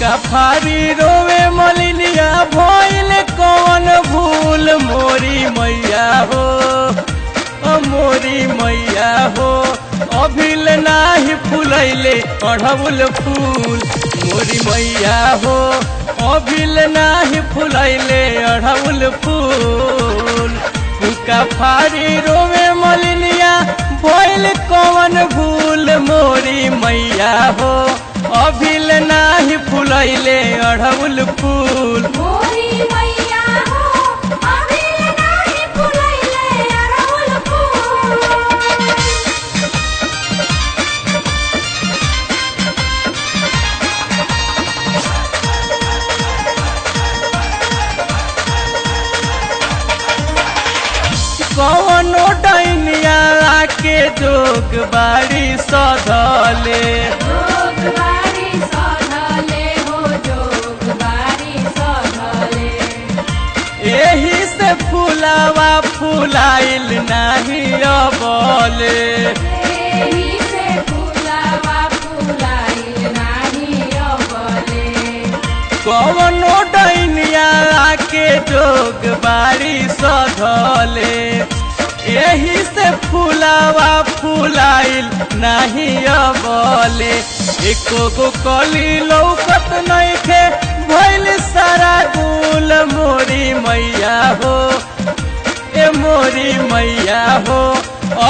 फुका फारी रोवे मलिनिया भइल कौन भूल मोरी मैया हो मोरी मैया हो अभिल नाही फुलैले अढ़ौल फूल मोरी मैया हो अभिल नाही फुलैले अढ़ौल फूल फुका फारी रोवे मलिनिया भइल कौन भूल मोरी मैया हो अभिल नाही फुलैले अढ़ौल फूल मोरी मैया हो अभिल नाही फुलैले अढ़ौल फूल। कौनो डैनिया के जोग बाड़ी सधले जोगबारी सधले हो जोगबारी सधले एही से फुलावा फुलाइल नाही अबले एही से फुलावा फुलाइल नाही अबले कौनो डैनिया के जोग बाड़ी सधले एही से फुलावा फुलाइल नाही अबले एको गो कली लौकत नइखे भइल सारा गुल मोरी मैया हो ए मोरी मैया हो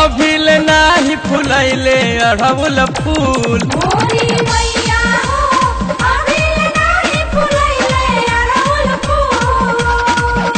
अभिल नाही फुलैले अढ़ौल फूल मोरी मैया हो अभिल नाही फुलैले अढ़ौल फूल।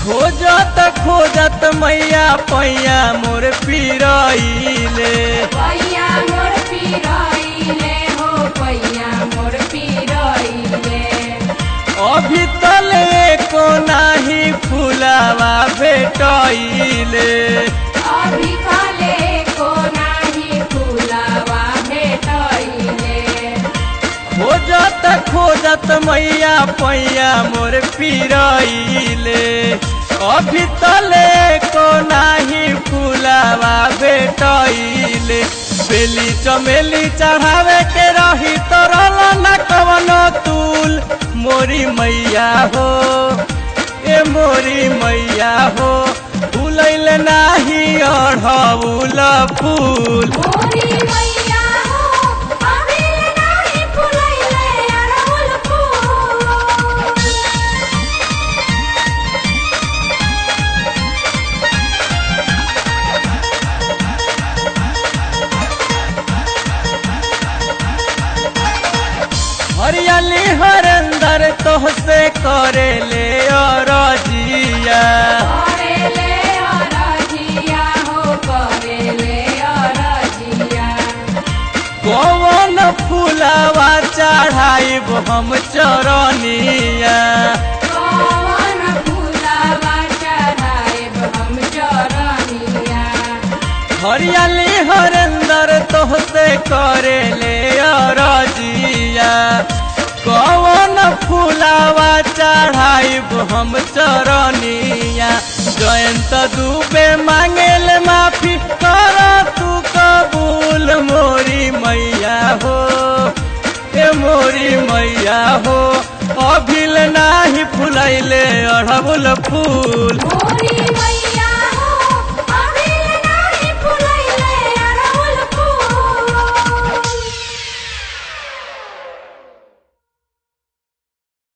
खोजत खोजत मैया पैया मोर पिरैले पैया मोर पिरैले हो पैया मोर पिरैले अभी तले को नाही फुलावा भेटैले अभी काले को नाही फुलावा भेटैले खोजत खोजत मैया पैया मोर पिरैले अभी तले को नाही फुलावा भेटैले बेली चमेली चढ़ावे के रही तरल न कवनो तूल मोरी मैया हो ए मोरी मैया हो फुलैल नाही अढ़ौल फूल मोरी मैया हो अभिल नाही फुलैले अढ़ौल फूल। हरियाली हरंदर तोहसे करे ले अरजिया करेले अरजिया हो करेले अरजिया कौन फुलावा चढ़ाइब हम चरनिया कौन फुलावा चढ़ाइब हम चरनिया हरियाली हरंदर तोहसे करे ले अरजिया कौन फुलावा चढ़ाइब हम चरनिया जयंत दुबे मांगेल माफी कर तू कबूल मोरी मैया हो ए मोरी मैया हो अभिल नाही फुलैले अढ़ौल फूल मोरी मैया